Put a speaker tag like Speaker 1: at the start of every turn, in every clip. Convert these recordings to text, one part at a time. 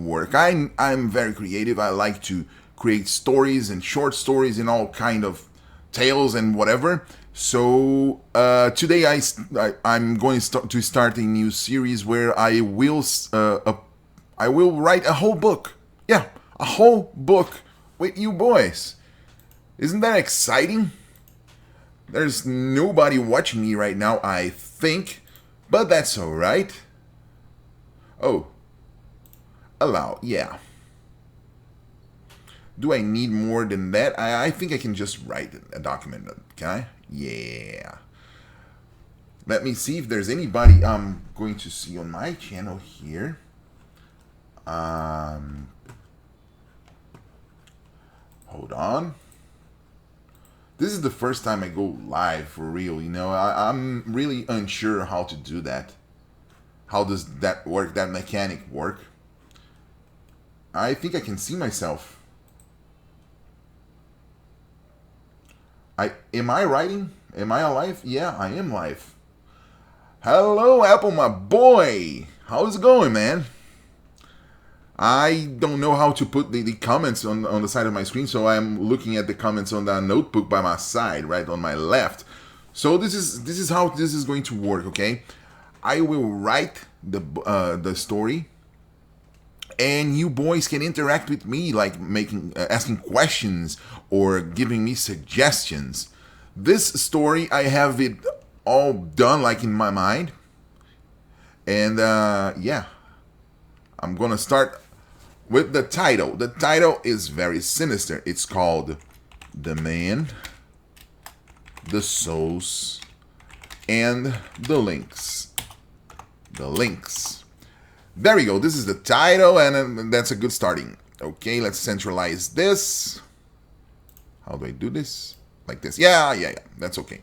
Speaker 1: work. I'm very creative. I like to create stories and short stories and all kind of tales and whatever. So today I'm going to start a new series where I will write a whole book. Yeah, a whole book with you boys. Isn't that exciting? There's nobody watching me right now, I think, but that's alright. Oh, allow, yeah. Do I need more than that? I think I can just write a document, can I? Yeah. Let me see if there's anybody I'm going to see on my channel here. Hold on. This is the first time I go live for real, you know. I'm really unsure how to do that. How does that work, that mechanic work? I think I can see myself. Am I writing? Am I alive? Yeah, I am live. Hello, Apple, my boy. How's it going, man? I don't know how to put the comments on the side of my screen, so I'm looking at the comments on the notebook by my side, right on my left. So this is how this is going to work, okay? I will write the story, and you boys can interact with me, like asking questions or giving me suggestions. This story, I have it all done, like in my mind, and yeah, I'm gonna start with the title. The title is very sinister. It's called The Man, the Souls, and the Links. The Links. There we go. This is the title, and that's a good starting. Okay, let's centralize this. How do I do this? Like this. Yeah. That's okay.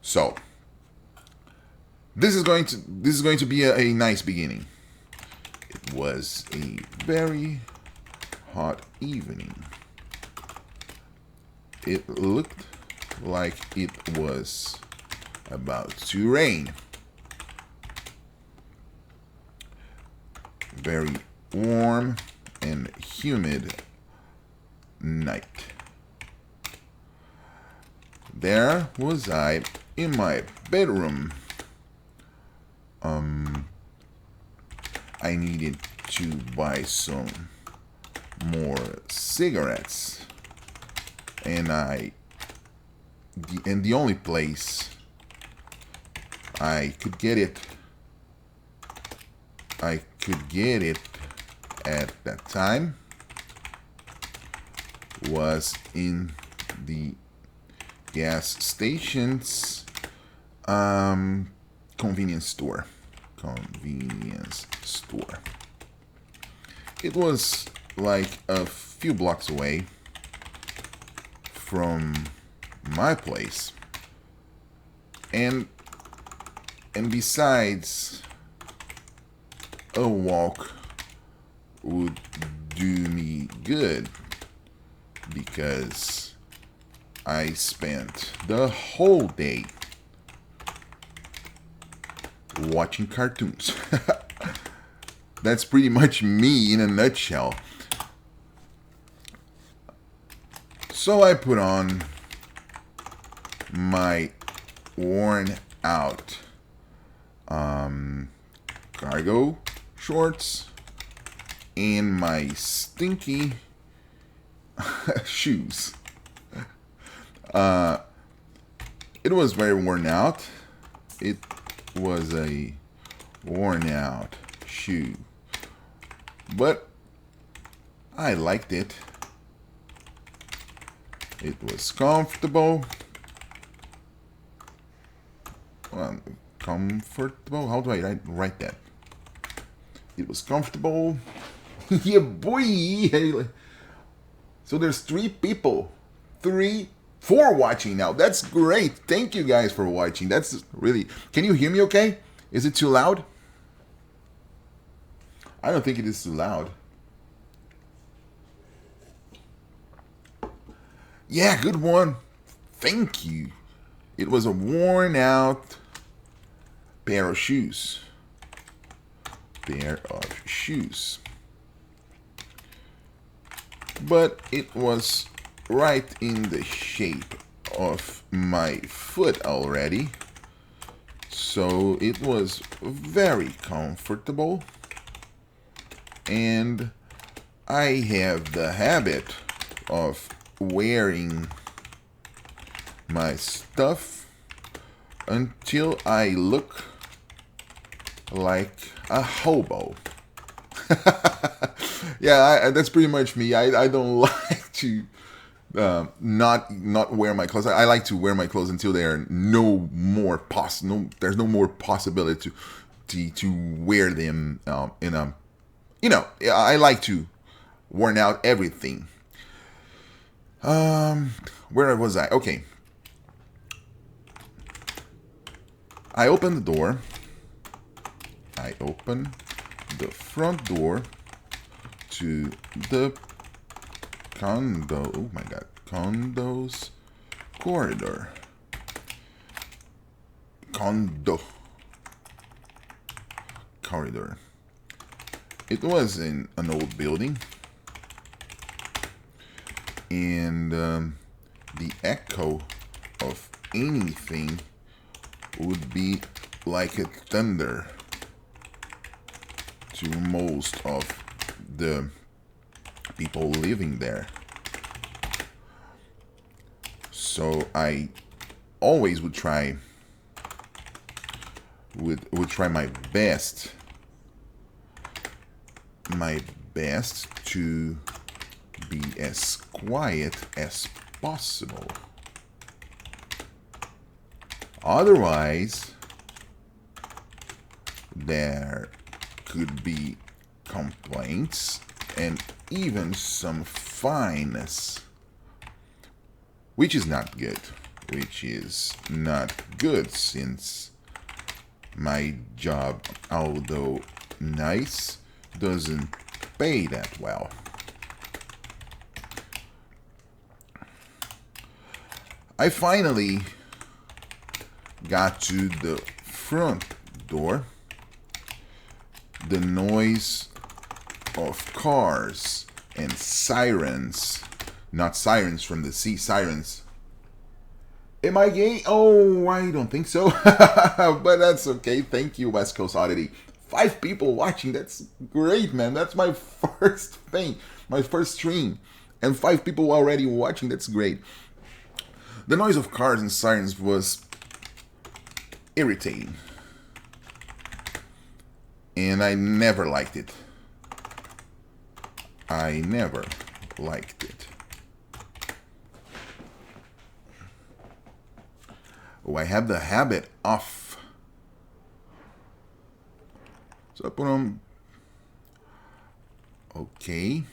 Speaker 1: So this is going to be a nice beginning. It was a very hot evening. It looked like it was about to rain. Very warm and humid night. There was I in my bedroom. I needed to buy some more cigarettes, and the only place I could get it at that time was in the gas station's convenience store. It was like a few blocks away from my place, and besides, a walk would do me good because I spent the whole day watching cartoons. That's pretty much me in a nutshell. So I put on my worn out cargo shorts and my stinky shoes. It was very worn out. It was a worn out shoe, but I liked it. It was comfortable. Comfortable? How do I write that? It was comfortable. Yeah, boy. So there's 3 people. 4 watching now. That's great. Thank you guys for watching. That's really... Can you hear me okay? Is it too loud? I don't think it is too loud. Yeah, good one. Thank you. It was a worn out pair of shoes. but it was right in the shape of my foot already, so it was very comfortable. And I have the habit of wearing my stuff until I look like a hobo. Yeah, that's pretty much me. I don't like to not wear my clothes. I like to wear my clothes until there's no more possibility to wear them in a, I like to worn out everything. Where was I? Okay. I opened the door. I opened the front door to the condo. Oh my god. Condos corridor. Condo corridor. It was in an old building. And the echo of anything would be like a thunder to most of the people living there. So I always would try my best to be as quiet as possible. Otherwise, there could be complaints and even some fines, which is not good. Since my job, although nice, doesn't pay that well. I finally got to the front door. The noise of cars and sirens, not sirens from the sea, sirens. Am I gay? Oh, I don't think so. But that's okay. Thank you, West Coast Oddity. 5 people watching. That's great, man. That's my first thing, my first stream. And 5 people already watching. That's great. The noise of cars and sirens was irritating. And I never liked it. I never liked it. Oh, I have the habit of... So I put on... Okay.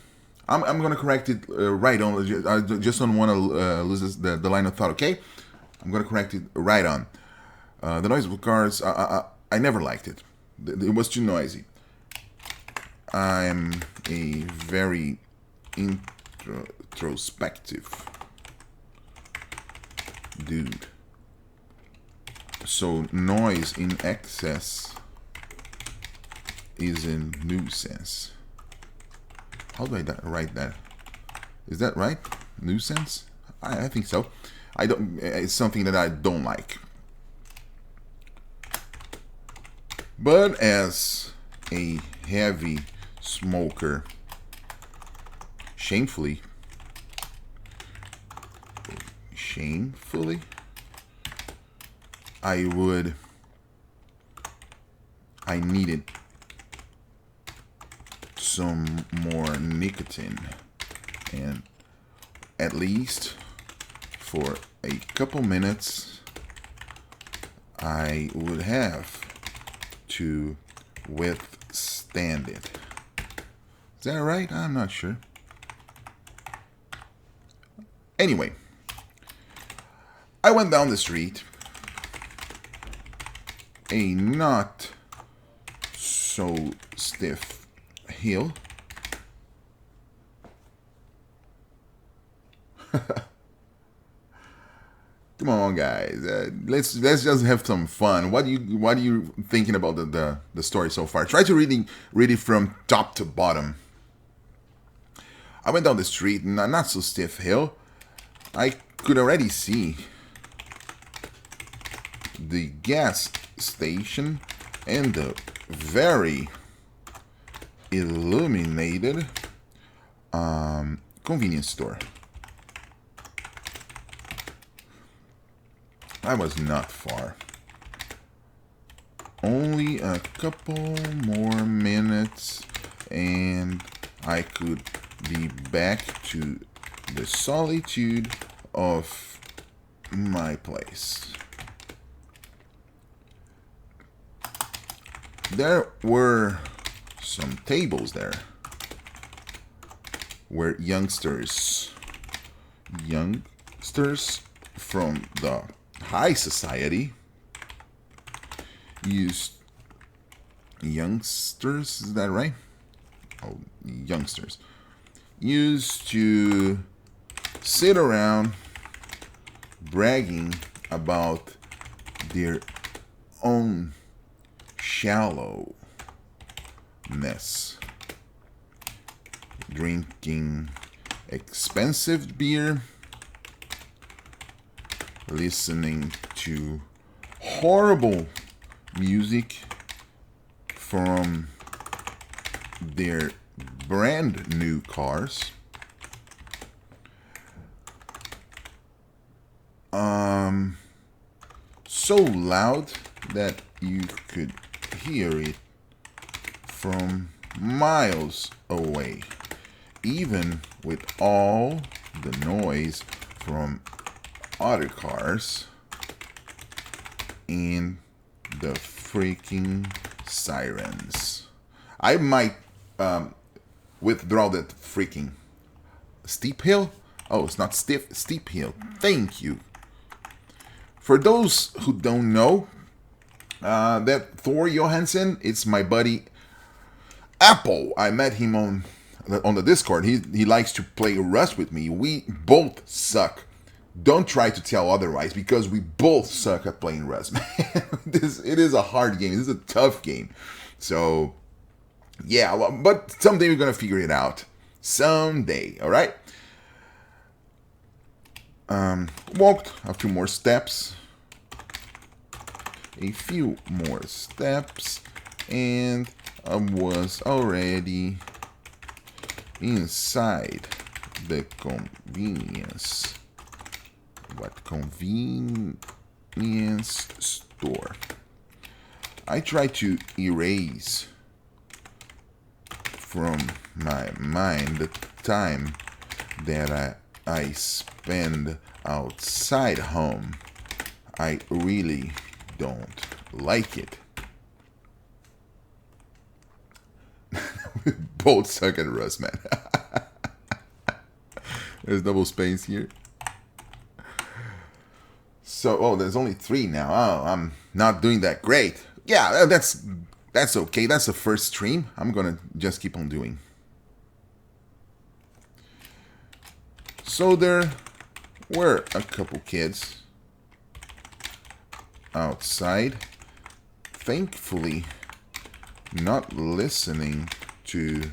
Speaker 1: I'm going to correct it right on. I just don't want to lose the line of thought, okay? I'm going to correct it right on. The noise of cars, I never liked it. It was too noisy. I'm a very introspective dude. So noise in excess is a nuisance. How do I write that? Is that right? Nuisance? I think so. I don't. It's something that I don't like. But as a heavy smoker, shamefully, I needed some more nicotine, and at least for a couple minutes I would have to withstand it. Is that right? I'm not sure. Anyway, I went down the street, a not so stiff hill. Come on, guys. Let's just have some fun. What are you thinking about the story so far? Try to read it from top to bottom. I went down the street, not so stiff hill. I could already see the gas station and the very illuminated convenience store. I was not far. Only a couple more minutes and I could be back to the solitude of my place. There were some tables there where youngsters from the high society used youngsters, is that right? Oh, youngsters used to sit around bragging about their own shallowness, drinking expensive beer, listening to horrible music from their brand new cars, so loud that you could hear it from miles away, even with all the noise from other cars and the freaking sirens. I might withdraw that freaking steep hill. Oh, it's not steep hill. Thank you. For those who don't know, that Thor Johansson, it's my buddy Apple. I met him on the Discord. He likes to play Rust with me. We both suck. Don't try to tell otherwise, because we both suck at playing Rust, man. It is a hard game. This is a tough game. So, yeah, but someday we're going to figure it out. Someday, all right? Walked a few more steps. A few more steps. And I was already inside the convenience. What convenience store? I try to erase from my mind the time that I spend outside home. I really don't like it. We both suck at Rust, man. There's double space here. So, oh, there's only 3 now. Oh, I'm not doing that great. Yeah, that's okay. That's the first stream. I'm gonna just keep on doing. So there were a couple kids outside, thankfully not listening to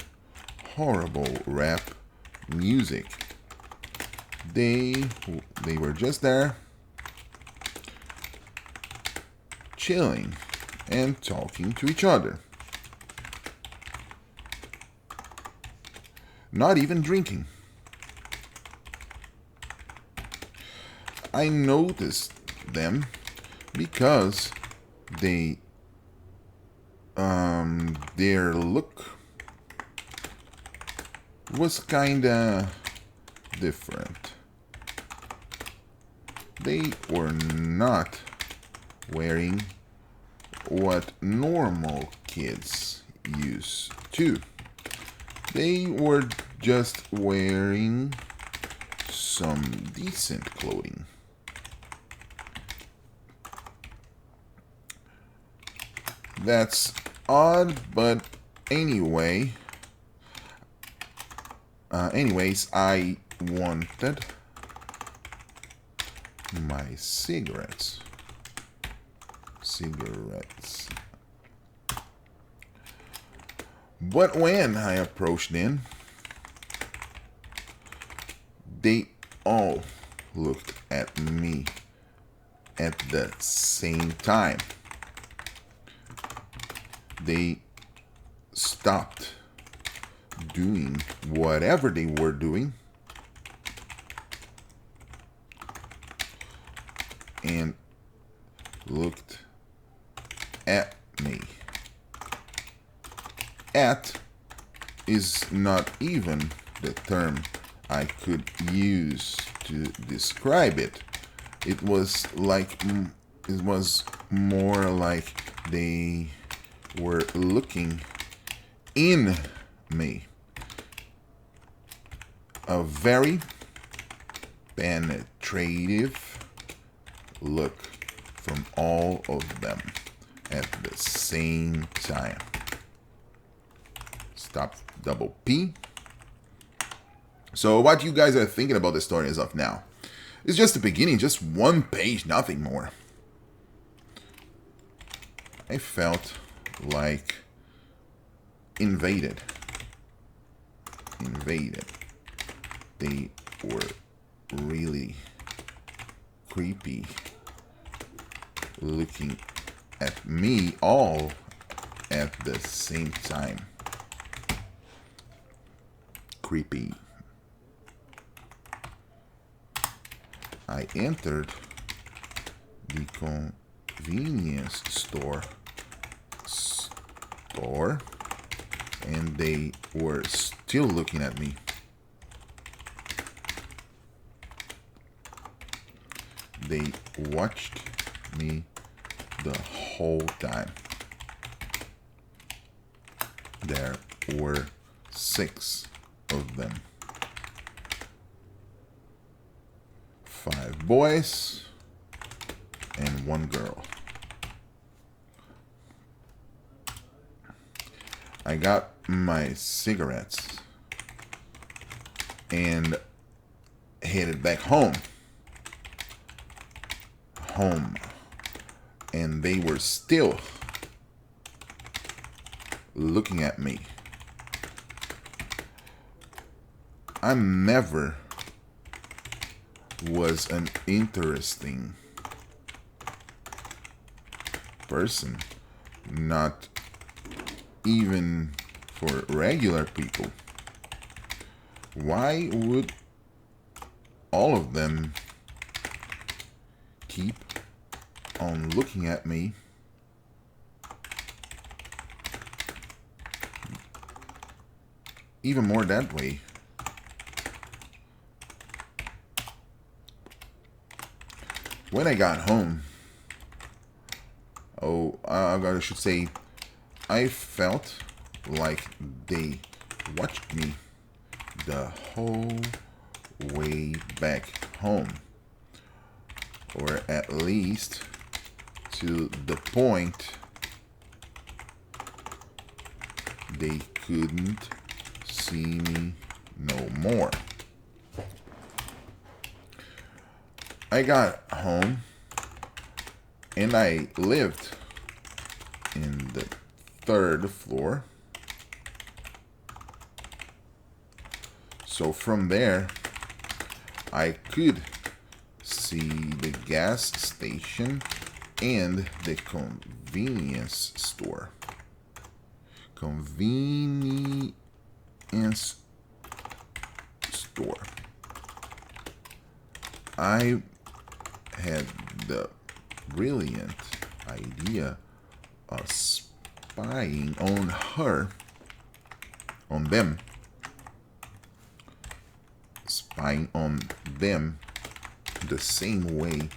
Speaker 1: horrible rap music. They were just there, chilling and talking to each other. Not even drinking. I noticed them because their look was kinda different. They were not wearing what normal kids used to. They were just wearing some decent clothing. That's odd, but anyway. Anyways, I wanted my cigarettes. But when I approached in, they all looked at me at the same time. They stopped doing whatever they were doing and looked at me. At is not even the term I could use to describe it. It was more like they were looking in me. A very penetrative look from all of them at the same time. Stop double P. So what you guys are thinking about the story as of now? It's just the beginning, just one page, nothing more. I felt like invaded. They were really creepy, looking at me all at the same time. Creepy. I entered the convenience store, and they were still looking at me. They watched me the whole time. There were 6 of them. 5 boys and 1 girl. I got my cigarettes and headed back home. And they were still looking at me. I never was an interesting person, not even for regular people. Why would all of them keep on looking at me? Even more that way. When I got home, I should say, I felt like they watched me the whole way back home. Or at least to the point they couldn't see me no more. I got home and I lived in the 3rd floor. So from there, I could see the gas station and the convenience store. I had the brilliant idea of spying on them the same way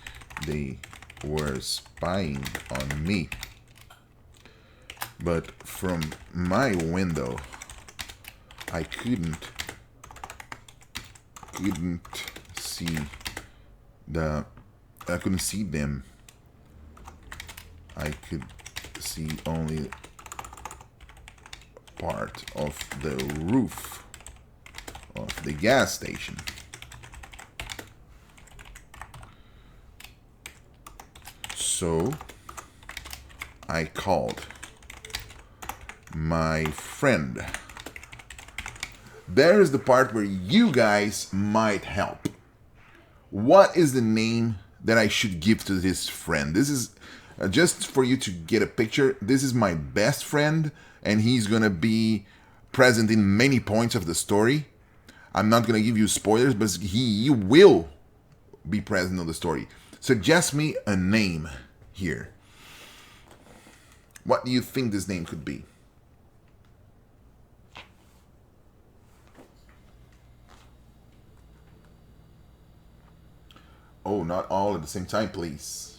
Speaker 1: they were spying on me. But from my window, I couldn't see them. I could see only part of the roof of the gas station. So I called my friend there is the part where you guys might help. What is the name that I should give to this friend? This is just for you to get a picture. This is my best friend, and he's gonna be present in many points of the story. I'm not gonna give you spoilers, but he will be present on the story. Suggest me a name here. What do you think this name could be? Oh, not all at the same time, please.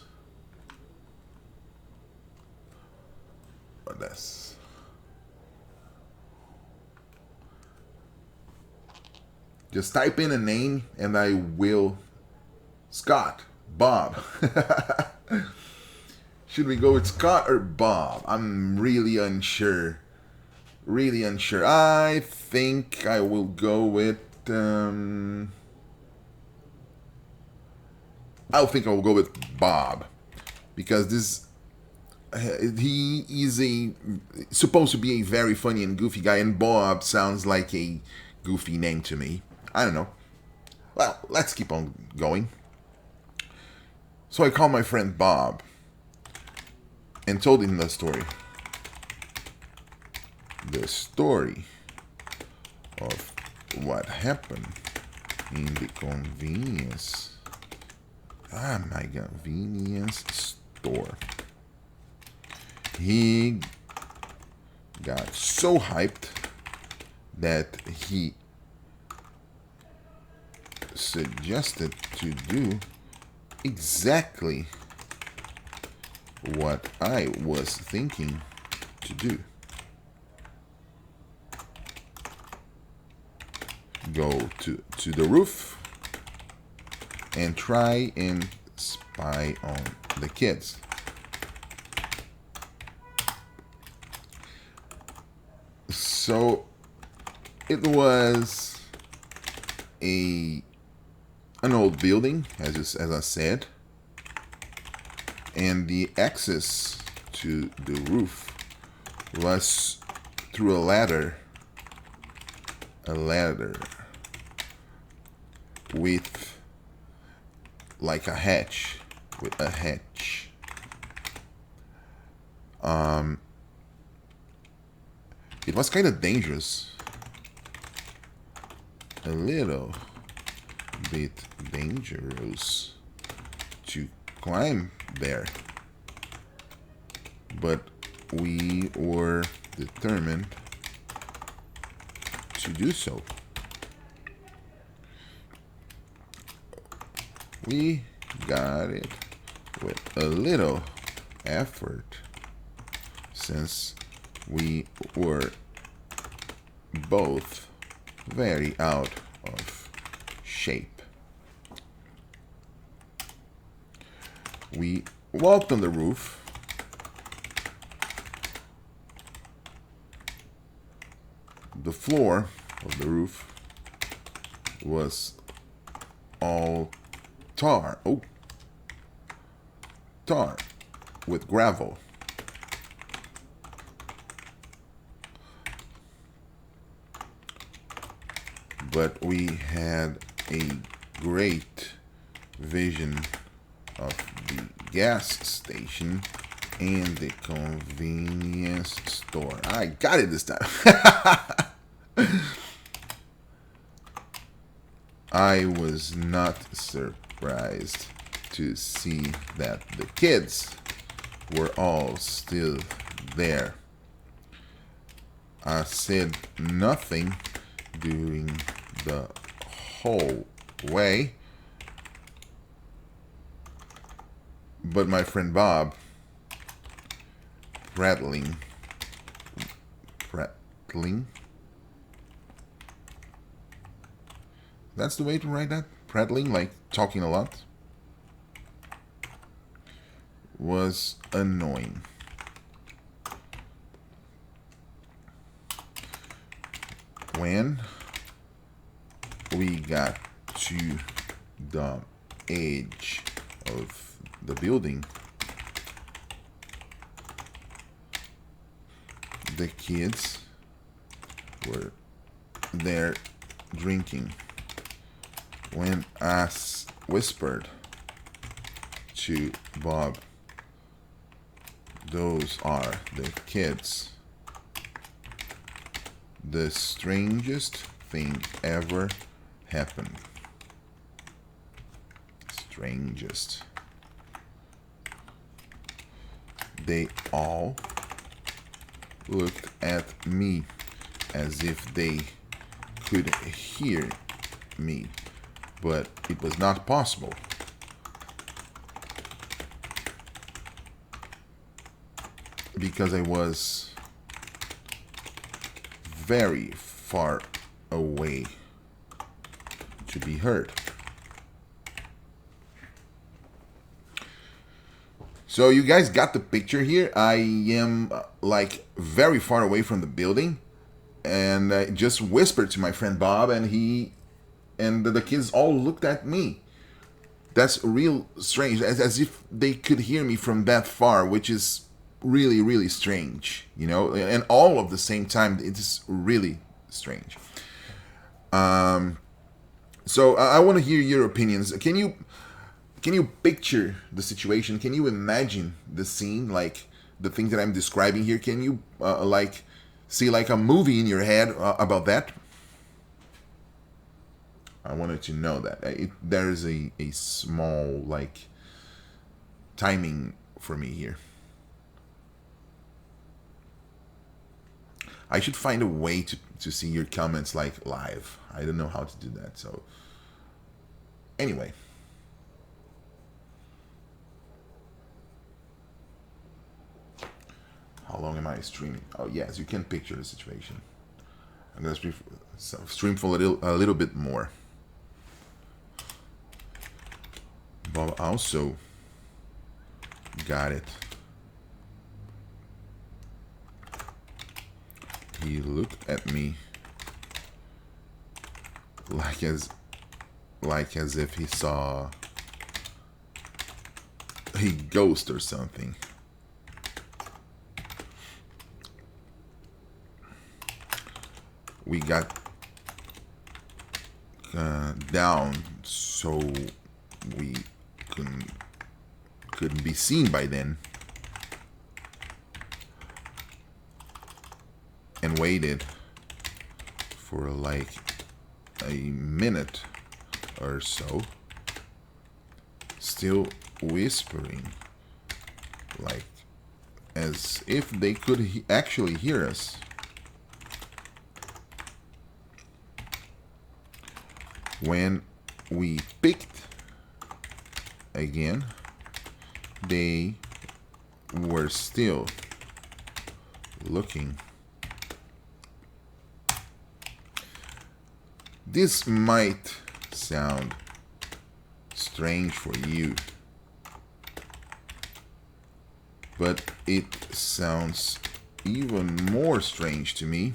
Speaker 1: But that's... Just type in a name and I will... Scott. Bob. Should we go with Scott or Bob? I'm really unsure. Really unsure. I think I will go with... I think I will go with Bob. Because this... he is supposed to be a very funny and goofy guy, and Bob sounds like a goofy name to me. I don't know. Well, let's keep on going. So I called my friend Bob and told him the story. The story of what happened in the convenience store. He got so hyped that he suggested to do exactly what I was thinking to do. Go to the roof and try and spy on the kids. So it was an old building, as I said, and the access to the roof was through a ladder with like a hatch, it was kind of dangerous, a little bit dangerous to climb there, but we were determined to do so. We got it with a little effort, since we were both very out of shape. We walked on the roof. The floor of the roof was all tar. Oh, tar with gravel. But we had a great vision of the gas station and the convenience store. I got it this time. I was not surprised to see that the kids were all still there. I said nothing during the whole way, but my friend Bob, prattling, that's the way to write that? Prattling, like talking a lot, was annoying. When we got to the edge of the building, the kids were there drinking. When I whispered to Bob, those are the kids. The strangest thing ever happened. Strangest. They all looked at me as if they could hear me, but it was not possible. Because I was very far away to be heard. So you guys got the picture here. I am like very far away from the building, and I just whispered to my friend Bob, and the kids all looked at me. That's real strange, as if they could hear me from that far, which is really, really strange, you know, and all of the same time. It is really strange. So I want to hear your opinions. Can you picture the situation? Can you imagine the scene, like the things that I'm describing here? Can you like see like a movie in your head about that? I wanted to know that there is a small like timing for me here. I should find a way to see your comments like live. I don't know how to do that. So anyway. How long am I streaming? Oh yes, you can picture the situation. I'm gonna stream for a little bit more. Bob also got it. He looked at me like as if he saw a ghost or something. We got down so we couldn't be seen by then, and waited for like a minute or so, still whispering, like as if they could actually hear us. When we picked again, they were still looking. This might sound strange for you, but it sounds even more strange to me.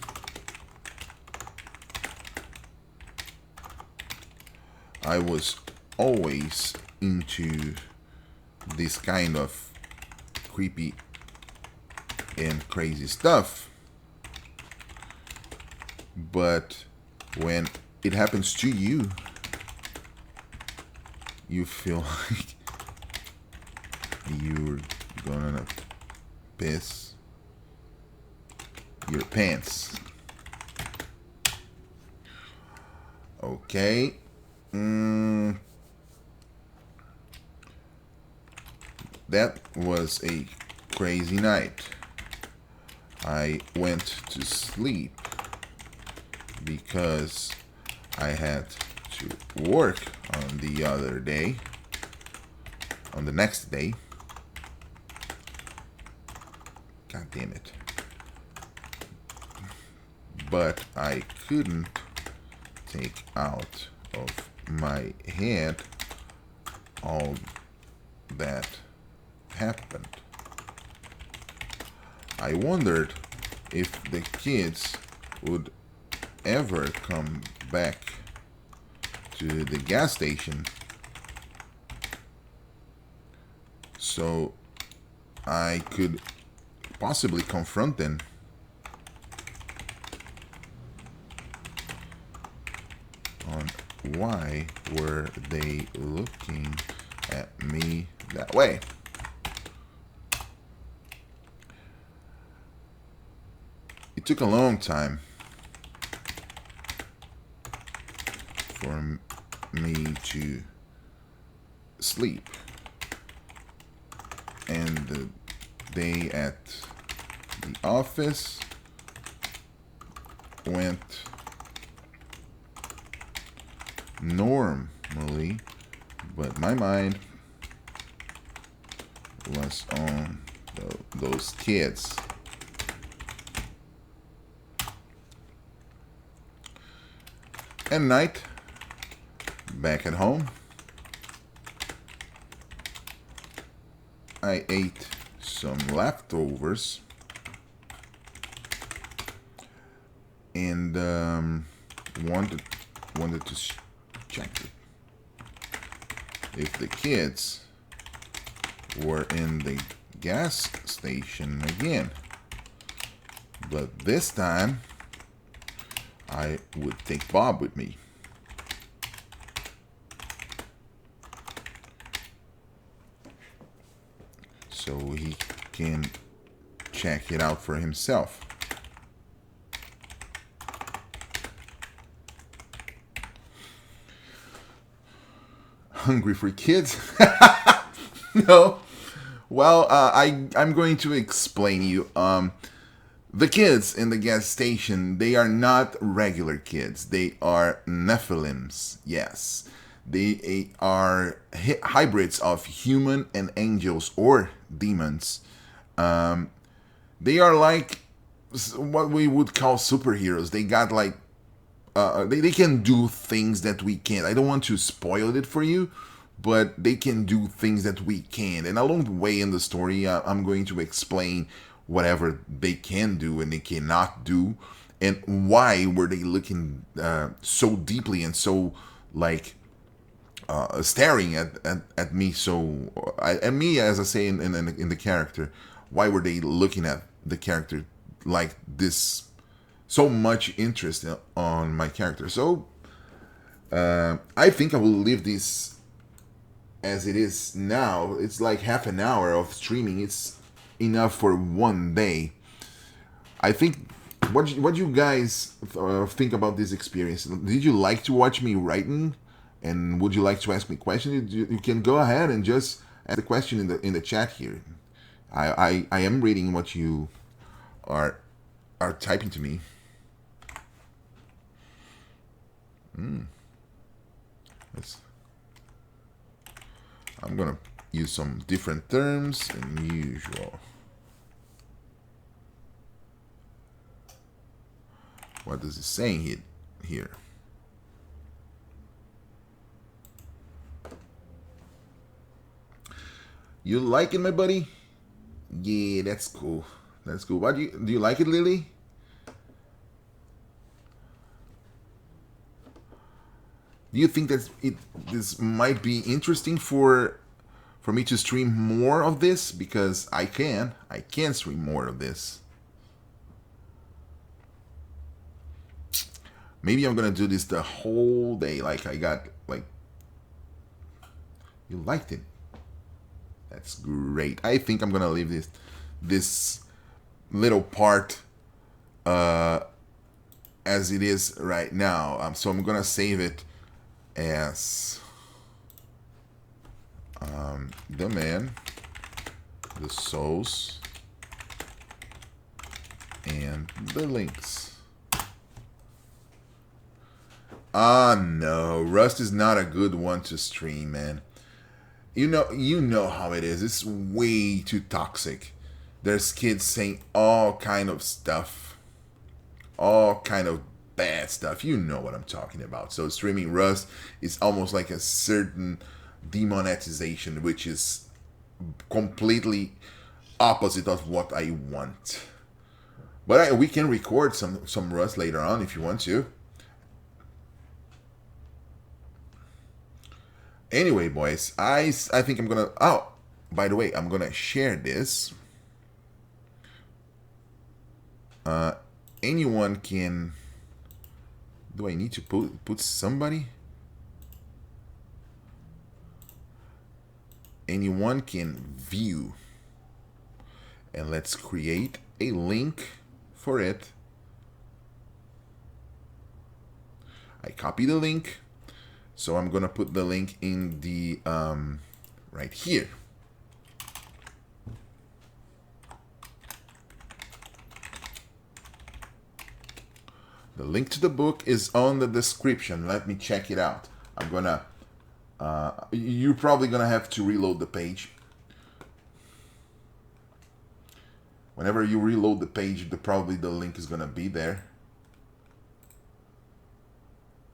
Speaker 1: I was always into this kind of creepy and crazy stuff, but when it happens to you, you feel like you're gonna piss your pants. Okay. That was a crazy night. I went to sleep because I had to work on the next day. God damn it. But I couldn't take out of my head all that happened. I wondered if the kids would ever come back to the gas station, so I could possibly confront them. Why were they looking at me that way? It took a long time for me to sleep, and the day at the office went normally, but my mind was on those kids. At night, back at home, I ate some leftovers and wanted to check if the kids were in the gas station again. But this time, I would take Bob with me. So he can check it out for himself. Hungry for kids? No. Well, I'm going to explain you. The kids in the gas station, they are not regular kids. They are Nephilims. Yes. They are hybrids of human and angels or demons. They are like what we would call superheroes. They got like they can do things that we can't. I don't want to spoil it for you, but they can do things that we can't. And along the way in the story, I'm going to explain whatever they can do and they cannot do, and why were they looking so deeply and so like staring at me. So and me, as I say in the character, why were they looking at the character like this? So much interest on my character. So I think I will leave this as it is now. It's like half an hour of streaming. It's enough for one day. I think. What you guys think about this experience? Did you like to watch me writing? And would you like to ask me questions? You can go ahead and just ask the question in the chat here. I am reading what you are typing to me. I'm gonna use some different terms than usual. What is it saying here? You like it, my buddy? Yeah, that's cool. That's cool. Do you like it, Lily? Do you think that this might be interesting for me to stream more of this? Because I can stream more of this. Maybe I'm gonna do this the whole day. Like I got like, you liked it. That's great. I think I'm gonna leave this little part as it is right now. So I'm gonna save it as the man, the souls, and the links. No, Rust is not a good one to stream, man. You know how it is. It's way too toxic. There's kids saying all kind of stuff, all kind of bad stuff. You know what I'm talking about. So streaming Rust is almost like a certain demonetization, which is completely opposite of what I want. But we can record some Rust later on if you want to. Anyway, boys, I think I'm gonna. Oh, by the way, I'm gonna share this. Anyone can. Do I need to put somebody? anyone can view. And let's create a link for it. I copy the link, so I'm gonna put the link in the right here. The link to the book is on the description. Let me check it out. I'm gonna you're probably gonna have to reload the page. Whenever you reload the page, probably the link is gonna be there,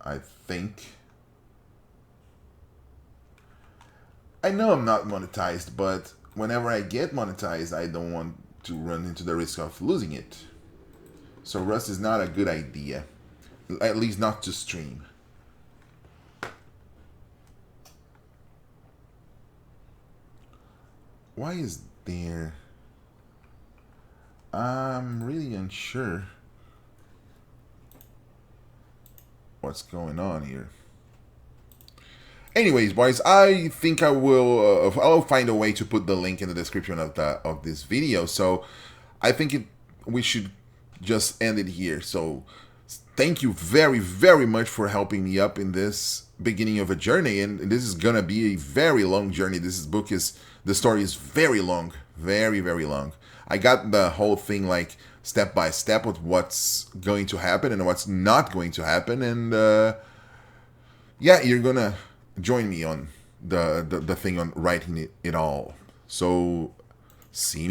Speaker 1: I think. I know I'm not monetized, but whenever I get monetized, I don't want to run into the risk of losing it. So Rust is not a good idea, at least not to stream. Why is there? I'm really unsure what's going on here. Anyways, boys, I think I'll find a way to put the link in the description of this video. So I think we should just end it here. So thank you very, very much for helping me up in this beginning of a journey, and this is gonna be a very long journey. The story is very long, very, very long. I got the whole thing like step by step with what's going to happen and what's not going to happen, and yeah, you're gonna join me on the thing on writing it all. So see me